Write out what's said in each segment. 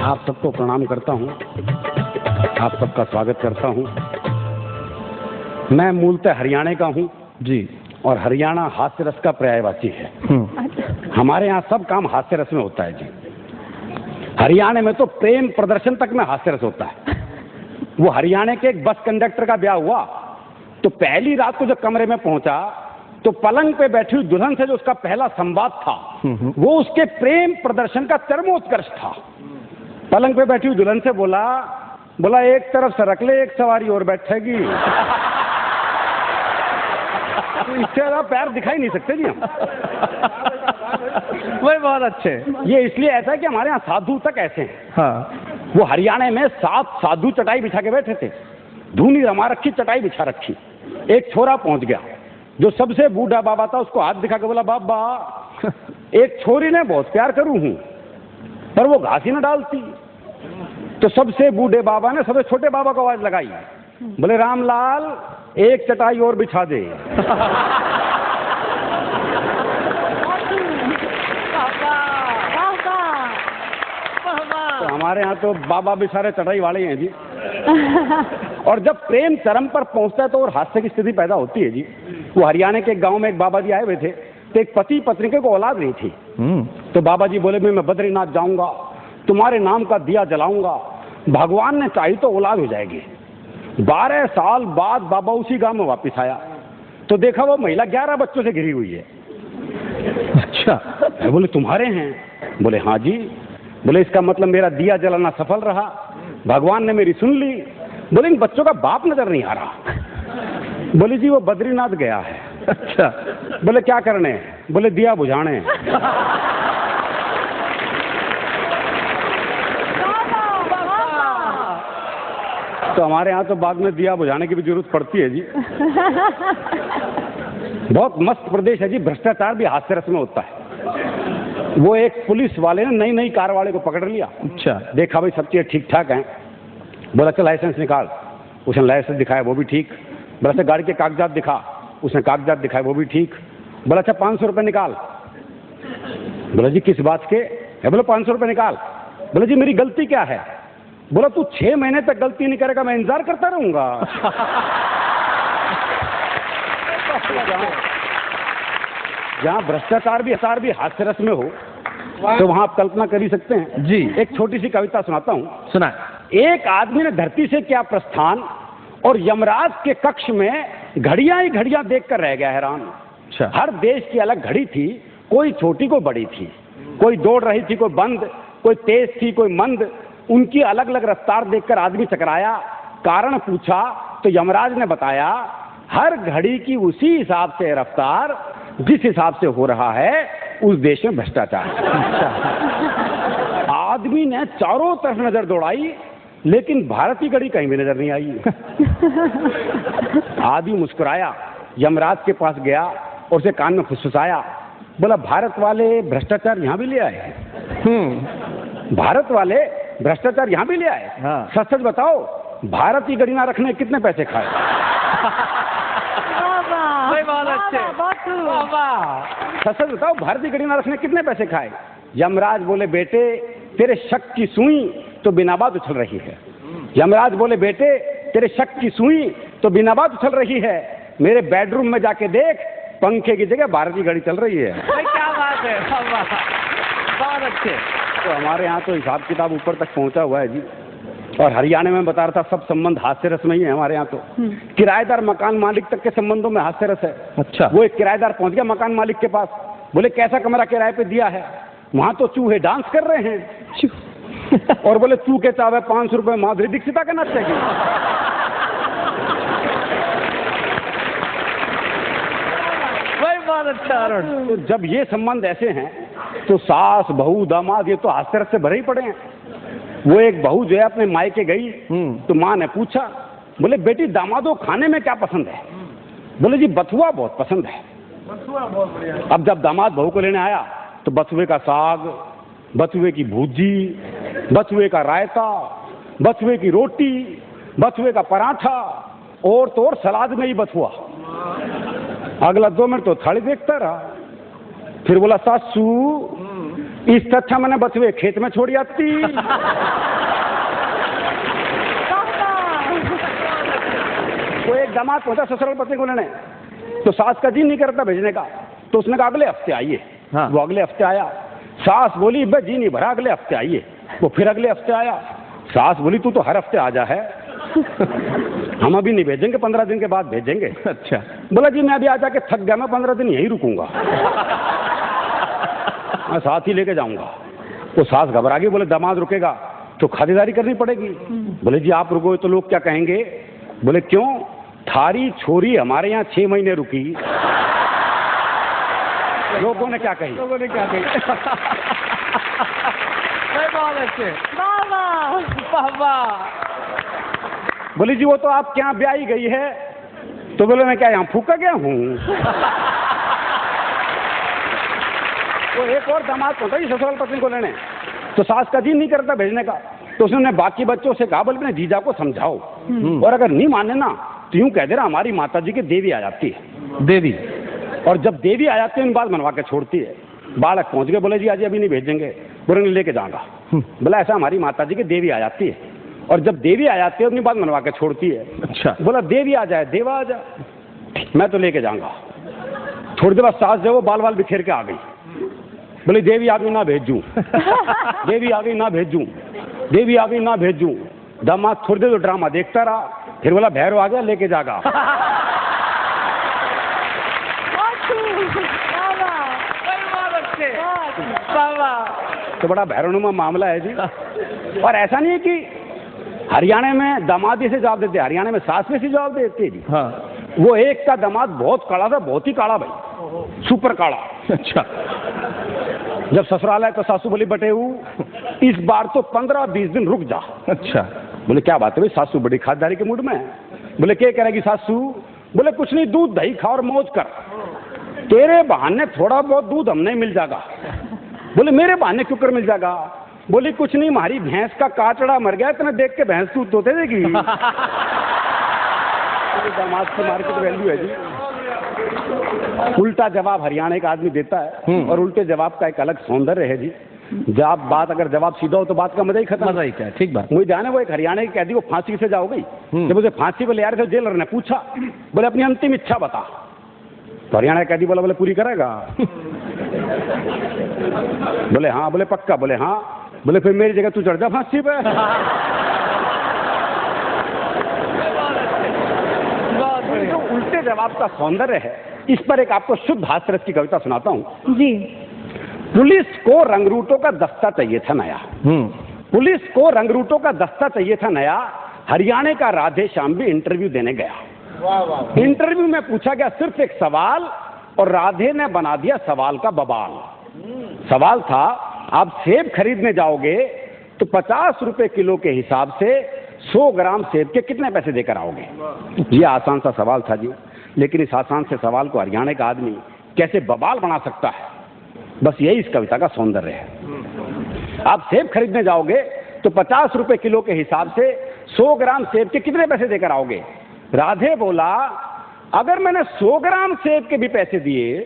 आप सबको प्रणाम करता हूँ, आप सबका स्वागत करता हूँ। मैं मूलतः हरियाणा का हूँ जी, और हरियाणा हास्य रस का पर्यायवाची है। हमारे यहाँ सब काम हास्य रस में होता है जी। हरियाणा में तो प्रेम प्रदर्शन तक में हास्य रस होता है। वो हरियाणा के एक बस कंडक्टर का ब्याह हुआ तो पहली रात को जब कमरे में पहुंचा तो पलंग पे बैठी हुई दुल्हन से जो उसका पहला संवाद था वो उसके प्रेम प्रदर्शन का चरमोत्कर्ष था। पलंग पे बैठी हुई दुल्हन से बोला एक तरफ सरक ले, एक सवारी और बैठेगी। तो इससे ज्यादा पैर दिखाई नहीं सकते जी हम। वही बहुत अच्छे। ये इसलिए ऐसा है कि हमारे यहाँ साधु तक ऐसे हैं। हाँ, वो हरियाणा में 7 साधु चटाई बिछा के बैठे थे, धूनी रमा रखी, चटाई बिछा रखी। एक छोरा पहुंच गया जो सबसे बूढ़ा बाबा था, उसको हाथ दिखा के बोला, बाबा एक छोरी ने बहुत प्यार करूं हूं पर वो घास ही न डालती। तो सबसे बूढ़े बाबा ने सबसे छोटे बाबा को आवाज लगाई, बोले रामलाल एक चटाई और बिछा दे। तो हमारे यहाँ तो बाबा भी सारे चटाई वाले हैं जी। और जब प्रेम चरम पर पहुंचता है तो और हास्य की स्थिति पैदा होती है जी। वो हरियाणा के एक गांव में एक बाबा जी आए हुए थे, तो एक पति पत्नी को औलाद नहीं थी। तो बाबा जी बोले मैं बद्रीनाथ जाऊंगा, तुम्हारे नाम का दिया जलाऊंगा, भगवान ने चाही तो औलाद हो जाएगी। 12 साल बाद बाबा उसी गांव में वापस आया तो देखा वो महिला 11 बच्चों से घिरी हुई है। अच्छा। बोले तुम्हारे हैं? बोले हाँ जी। बोले इसका मतलब मेरा दिया जलाना सफल रहा, भगवान ने मेरी सुन ली। बोले इन बच्चों का बाप नजर नहीं आ रहा। बोले जी वो बद्रीनाथ गया है। अच्छा। बोले क्या करने? बोले दिया बुझाने। तो हमारे यहाँ तो बाद में दिया बुझाने की भी जरूरत पड़ती है जी। बहुत मस्त प्रदेश है जी। भ्रष्टाचार भी हास्य रस में होता है। वो एक पुलिस वाले ने नई कार वाले को पकड़ लिया। अच्छा। देखा भाई सब चीजें ठीक ठाक हैं। बोला चल लाइसेंस निकाल। उसने लाइसेंस दिखाया, वो भी ठीक। बोला अच्छा गाड़ी के कागजात दिखा। उसने कागजात दिखाए, वो भी ठीक। बोला अच्छा 500 रुपये निकाल। बोला जी किस बात के? बोला 500 रुपये निकाल। बोला जी मेरी गलती क्या है? बोला तू 6 महीने तक गलती नहीं करेगा, मैं इंतजार करता रहूंगा। जहाँ भ्रष्टाचार भी हास्य रस में हो तो वहां आप कल्पना कर ही सकते हैं जी। एक छोटी सी कविता सुनाता हूँ। सुना। एक आदमी ने धरती से किया प्रस्थान और यमराज के कक्ष में घड़ियां ही घड़ियां देखकर रह गया हैरान। अच्छा। हर देश की अलग घड़ी थी, कोई छोटी कोई बड़ी थी, कोई दौड़ रही थी कोई बंद, कोई तेज थी कोई मंद। उनकी अलग अलग रफ्तार देखकर आदमी चकराया। कारण पूछा तो यमराज ने बताया हर घड़ी की उसी हिसाब से रफ्तार जिस हिसाब से हो रहा है उस देश में भ्रष्टाचार। आदमी ने चारों तरफ नजर दौड़ाई लेकिन भारत की घड़ी कहीं भी नजर नहीं आई। आदमी मुस्कुराया, यमराज के पास गया और उसे कान में फुसफुसाया। बोला भारत वाले भ्रष्टाचार यहाँ भी ले आए? भारत वाले भ्रष्टाचार यहाँ भी ले आए? हाँ। सच सच बताओ भारत की घड़ी ना रखने कितने पैसे खाए? बहुत अच्छे। सच सच बताओ भारत की घड़ी ना रखने कितने पैसे खाए? यमराज बोले बेटे तेरे शक की सुई तो बिना बात उछल रही है। यमराज बोले बेटे तेरे शक की सुई तो बिना बात उछल रही है। मेरे बेडरूम में जाके देख, पंखे की जगह भारत की घड़ी चल रही है। क्या बात है, बहुत अच्छे। तो हमारे यहाँ तो हिसाब किताब ऊपर तक पहुंचा हुआ है जी। और हरियाणा में बता रहा था सब संबंध हास्य रस में ही है हमारे यहाँ तो। किराएदार मकान मालिक तक के संबंधों में हास्य रस है। अच्छा। वो एक किराएदार पहुंच गया मकान मालिक के पास। बोले कैसा कमरा किराए पे दिया है? वहां तो चूहे डांस कर रहे हैं। और बोले चू के चावे 500 रुपये माधुरी दीक्षिता का नाचेगी। वही बहुत अच्छा। तो जब ये संबंध ऐसे हैं तो सास बहू दामाद ये तो हास्य रस से भरे ही पड़े हैं। वो एक बहू जो है अपने मायके गई तो माँ ने पूछा, बोले बेटी दामादो खाने में क्या पसंद है? बोले जी बथुआ बहुत पसंद है। बथुआ बहुत बढ़िया। अब जब दामाद बहू को लेने आया तो बथुए का साग, बथुए की भूजी, बथुए का रायता, बथुए की रोटी, बथुए का पराठा और तो और सलाद में ही बथुआ। अगला 2 मिनट तो थाली देखता रहा। फिर बोला सासू इससे अच्छा मैंने बचवे खेत में छोड़ आती। वो एक दामाद पहुंचा ससुराल पत्नी को लेने, तो सास का जी नहीं करता भेजने का, तो उसने कहा अगले हफ्ते आइए। हाँ। वो अगले हफ्ते आया, सास बोली बे जी नहीं भरा, अगले हफ्ते आइए। वो फिर अगले हफ्ते आया, सास बोली तू तो हर हफ्ते आ जा है, हम अभी नहीं भेजेंगे, 15 दिन के बाद भेजेंगे। अच्छा। बोला जी मैं अभी आ जाके थक गया, मैं 15 दिन यहीं रुकूंगा, मैं साथ ही लेके जाऊंगा। वो सास घबरा गई, बोले दामाद रुकेगा तो खातिरदारी करनी पड़ेगी। बोले जी आप रुकोगे तो लोग क्या कहेंगे? बोले क्यों, थारी छोरी हमारे यहाँ 6 महीने रुकी, लोगों ने क्या कही? लोगों ने क्या कही? बहुत अच्छे। वाह। बोली जी वो तो आपके यहाँ ब्याही गई है। तो बोले मैं क्या यहाँ फूका गया हूँ? वो एक और दामाद होता है ससुराल पत्नी को लेने, तो सास का जी नहीं करता भेजने का, तो उसने बाकी बच्चों से कहा बोले अपने जीजा को समझाओ, और अगर नहीं माने ना तो यूं कह दे रहा हमारी माता जी की देवी आ जाती है। देवी। और जब देवी आ जाती है उन बात मनवा के छोड़ती है। बालक पहुंच गए, बोले जी आज अभी नहीं भेजेंगे। बोले नहीं लेके जाऊंगा। बोला ऐसा हमारी माता जी की देवी आ जाती है, और जब देवी आ जाती है अपनी बात मनवा के छोड़ती है। अच्छा। बोला देवी आ जाए देवा आ जाए, मैं तो लेके जाऊंगा। थोड़ी देर बाद सास जो वो बाल बाल बिखेर के आ गई, बोले देवी आ गई ना भेजूं, देवी आ गई ना भेजूं, देवी आ गई ना भेजूं। दामाद थोड़ी देर तो ड्रामा देखता रहा, फिर बोला भैरव आ गया लेके जागा। तो बड़ा भैरवनुमा मामला है जी। और ऐसा नहीं है कि हरियाणा में दामाद इसे जवाब देते, हरियाणा में सास में से जवाब देती है जी। हाँ। वो एक का दामाद बहुत काला था, बहुत ही काला भाई, सुपर काला। अच्छा। जब ससुराल आए तो सासू बोली बटेऊ इस बार तो 15-20 दिन रुक जा। अच्छा। बोले क्या बात है भाई? सासू बड़ी खातिरदारी के मूड में है। बोले क्या करेगी सासू? बोले कुछ नहीं, दूध दही खा और मौज कर, तेरे बहाने थोड़ा बहुत दूध हमने मिल जाएगा। बोले मेरे बहाने क्यों कर मिल जाएगा? बोली कुछ नहीं, हमारी भैंस का काचड़ा मर गया, इतना देख के भैंस दूध तो दे देगी। दामाद की मार्केट वैल्यू है जी। उल्टा जवाब हरियाणा का आदमी देता है, और उल्टे जवाब का एक अलग सौंदर्य है जी। जब बात अगर जवाब सीधा हो तो बात का मजा ही खत्म। मजा ही क्या, ठीक बात। मुझे जाने वो एक हरियाणा की कैदी को फांसी से जाओ गई। जब उसे फांसी पर ले आ रहे थे जेलर ने पूछा, बोले अपनी अंतिम इच्छा बता। तो हरियाणा का कैदी बोला बोले पूरी करेगा? बोले हाँ। बोले पक्का? बोले हाँ। बोले फिर मेरी जगह तू चढ़ जा फांसी पे। जो उल्टे जवाब का सौंदर्य है, इस पर एक आपको शुद्ध हास्यरस की कविता सुनाता हूँ जी। पुलिस को रंगरूटों का दस्ता चाहिए था नया, पुलिस को रंगरूटों का दस्ता चाहिए था नया, हरियाणा का राधे श्याम भी इंटरव्यू देने गया। इंटरव्यू में पूछा गया सिर्फ एक सवाल, और राधे ने बना दिया सवाल का बवाल। सवाल था आप सेब खरीदने जाओगे तो 50 रुपए किलो के हिसाब से 100 ग्राम सेब के कितने पैसे देकर आओगे? ये आसान सा सवाल था जी, लेकिन इस आसान से सवाल को हरियाणा का आदमी कैसे बवाल बना सकता है, बस यही इस कविता का सौंदर्य है। आप सेब खरीदने जाओगे तो 50 रुपए किलो के हिसाब से 100 ग्राम सेब के कितने पैसे देकर आओगे? राधे बोला अगर मैंने 100 ग्राम सेब के भी पैसे दिए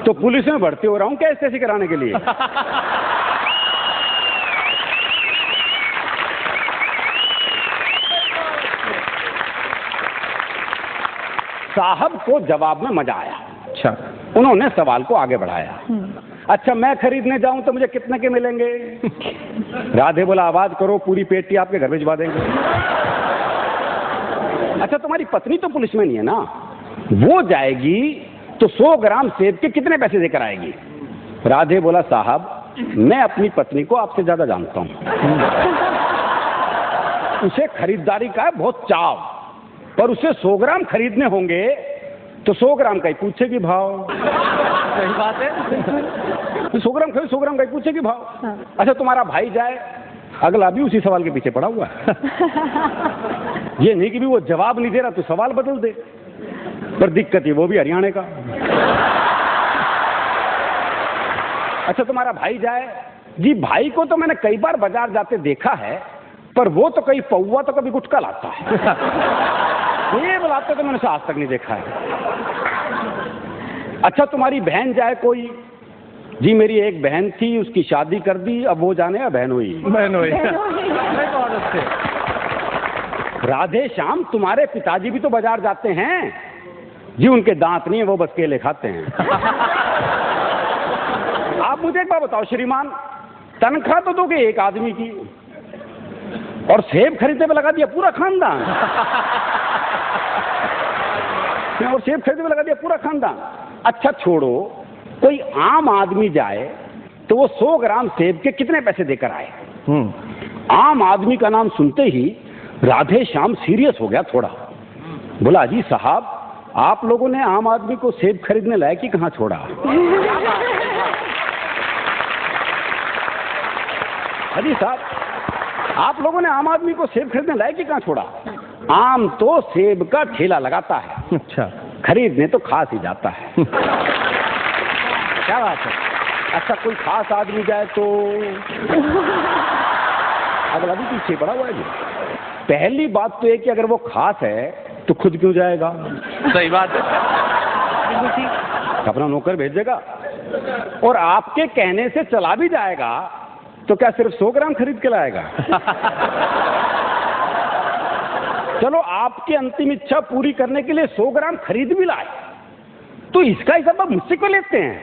तो पुलिस में भर्ती हो रहा हूं क्या एसएससी कराने के लिए? साहब को जवाब में मजा आया। अच्छा। उन्होंने सवाल को आगे बढ़ाया। अच्छा मैं खरीदने जाऊं तो मुझे कितने के मिलेंगे? राधे बोला आवाज करो, पूरी पेटी आपके घर भिजवा देंगे। अच्छा तुम्हारी पत्नी तो पुलिस में नहीं है ना, वो जाएगी तो 100 ग्राम सेब के कितने पैसे देकर आएगी? राधे बोला साहब मैं अपनी पत्नी को आपसे ज्यादा जानता हूं, उसे खरीदारी का है बहुत चाव, पर उसे 100 ग्राम खरीदने होंगे तो 100 ग्राम का ही पूछेगी भाव। सही बात है। 100 ग्राम खरीद 100 ग्राम का ही पूछेगी भाव। अच्छा तुम्हारा भाई जाए, अगला भी उसी सवाल के पीछे पड़ा हुआ है। ये नहीं कि भी वो जवाब नहीं दे रहा तो सवाल बदल दे, पर दिक्कत है वो भी हरियाणा का। अच्छा तुम्हारा भाई जाए, जी भाई को तो मैंने कई बार बाजार जाते देखा है, पर वो तो कहीं पौवा तो कभी गुटखा लाता है, ये बुलाते तो मैंने उसे आज तक नहीं देखा है। अच्छा तुम्हारी बहन जाए कोई, जी मेरी एक बहन थी, उसकी शादी कर दी, अब वो जाने या बहन हुई। बहन हुई। बहुत अच्छे। राधे श्याम तुम्हारे पिताजी भी तो बाजार जाते हैं जी, उनके दांत नहीं है, वो बस केले खाते हैं। आप मुझे एक बात बताओ श्रीमान, तनख्वाह तो दोगे एक आदमी की और सेब खरीदने में लगा दिया पूरा खानदान। और सेब खरीदने में लगा दिया पूरा खानदान। अच्छा छोड़ो, कोई आम आदमी जाए तो वो 100 ग्राम सेब के कितने पैसे देकर आए? आम आदमी का नाम सुनते ही राधे श्याम सीरियस हो गया थोड़ा। बोला जी साहब, आप लोगों ने आम आदमी को सेब खरीदने लायक ही कहाँ छोड़ा? अजी साहब, आप लोगों ने आम आदमी को सेब खरीदने लायक ही कहाँ छोड़ा? आम तो सेब का ठेला लगाता है, अच्छा, खरीदने तो खास ही जाता है। क्या बात है? अच्छा कोई खास आदमी जाए तो अगला भी पीछे पड़ा हुआ है जी। पहली बात तो ये कि अगर वो खास है तो खुद क्यों जाएगा? सही बात है। अपना नौकर भेजेगा, और आपके कहने से चला भी जाएगा तो क्या सिर्फ 100 ग्राम खरीद के लाएगा? चलो आपकी अंतिम इच्छा पूरी करने के लिए 100 ग्राम खरीद भी लाए, तो इसका हिसाब आप मुझसे क्यों लेते हैं?